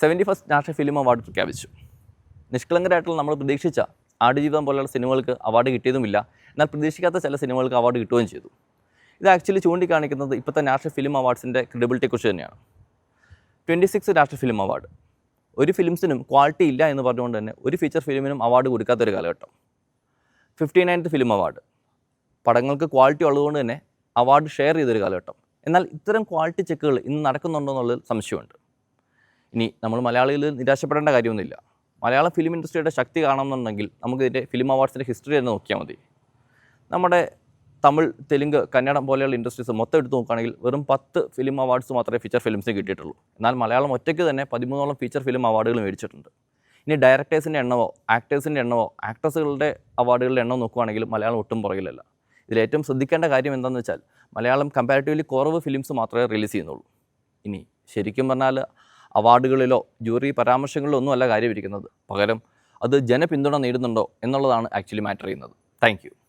71st national film award പ്രഖ്യാപിച്ചു. നിഷ്കളങ്കരായിട്ടുള്ള നമ്മൾ പ്രതീക്ഷിച്ച ആടുജീവിതം പോലെയുള്ള സിനിമകൾക്ക് അവാർഡ് കിട്ടിയതുമില്ല. എന്നാൽ പ്രതീക്ഷിക്കാത്ത ചില സിനിമകൾക്ക് അവാർഡ് കിട്ടുകയും ചെയ്തു. ഇത് ആക്ച്വലി ചൂണ്ടിക്കാണിക്കുന്നത് ഇപ്പോഴത്തെ നാഷണൽ ഫിലിം അവാർഡ്സിൻ്റെ ക്രെഡിബിലിറ്റിയെക്കുറിച്ച് തന്നെയാണ്. 26 നാഷണൽ ഫിലിം അവാർഡ്. ഒരു ഫിലിംസിനും ക്വാളിറ്റി ഇല്ല എന്ന് പറഞ്ഞുകൊണ്ട് തന്നെ ഒരു ഫീച്ചർ ഫിലിമിനും അവാർഡ് കൊടുക്കാത്തൊരു കാലഘട്ടം. 59th film award. പടങ്ങൾക്ക് ക്വാളിറ്റി ഉള്ളതുകൊണ്ട് തന്നെ അവാർഡ് ഷെയർ ചെയ്തൊരു കാലഘട്ടം. എന്നാൽ ഇത്തരം ക്വാളിറ്റി ചെക്കുകൾ ഇന്ന് നടക്കുന്നുണ്ടോ എന്നുള്ളത് സംശയമുണ്ട്. ഇനി നമ്മൾ മലയാളികൾ നിരാശപ്പെടേണ്ട കാര്യമൊന്നുമില്ല. മലയാളം ഫിലിം ഇൻഡസ്ട്രിയുടെ ശക്തി കാണണമെന്നുണ്ടെങ്കിൽ നമുക്കിതിൻ്റെ ഫിലിം അവാർഡ്സിൻ്റെ ഹിസ്റ്ററി തന്നെ നോക്കിയാൽ മതി. നമ്മുടെ തമിഴ്, തെലുങ്ക്, കന്നഡം പോലെയുള്ള ഇൻഡസ്ട്രീസ് മൊത്തം എടുത്ത് നോക്കുകയാണെങ്കിൽ വെറും 10 ഫിലിം അവാർഡ്സ് മാത്രമേ ഫീച്ചർ ഫിലിംസിന് കിട്ടിയിട്ടുള്ളൂ. എന്നാൽ മലയാളം ഒറ്റയ്ക്ക് തന്നെ 13ഓളം ഫീച്ചർ ഫിലിം അവാർഡുകൾ മേടിച്ചിട്ടുണ്ട്. ഇനി ഡയറക്ടേഴ്സിൻ്റെ എണ്ണമോ ആക്ടേഴ്സിൻ്റെ എണ്ണമോ ആക്ട്രസുകളുടെ അവാർഡുകളുടെ എണ്ണമോ നോക്കുകയാണെങ്കിൽ മലയാളം ഒട്ടും പുറകിലല്ല. ഇതിലേറ്റവും ശ്രദ്ധിക്കേണ്ട കാര്യം എന്താണെന്ന് വെച്ചാൽ മലയാളം കമ്പാരിറ്റീവ്ലി കുറവ് ഫിലിംസ് മാത്രമേ റിലീസ് ചെയ്യുന്നുള്ളൂ. ഇനി ശരിക്കും പറഞ്ഞാൽ അവാർഡുകളിലോ ജൂറി പരാമർശങ്ങളിലോ ഒന്നുമല്ല കാര്യമിരിക്കുന്നത്. പകരം അത് ജനപിന്തുണ നേടുന്നുണ്ടോ എന്നുള്ളതാണ് ആക്ച്വലി മാറ്റർ ചെയ്യുന്നത്. Thank you.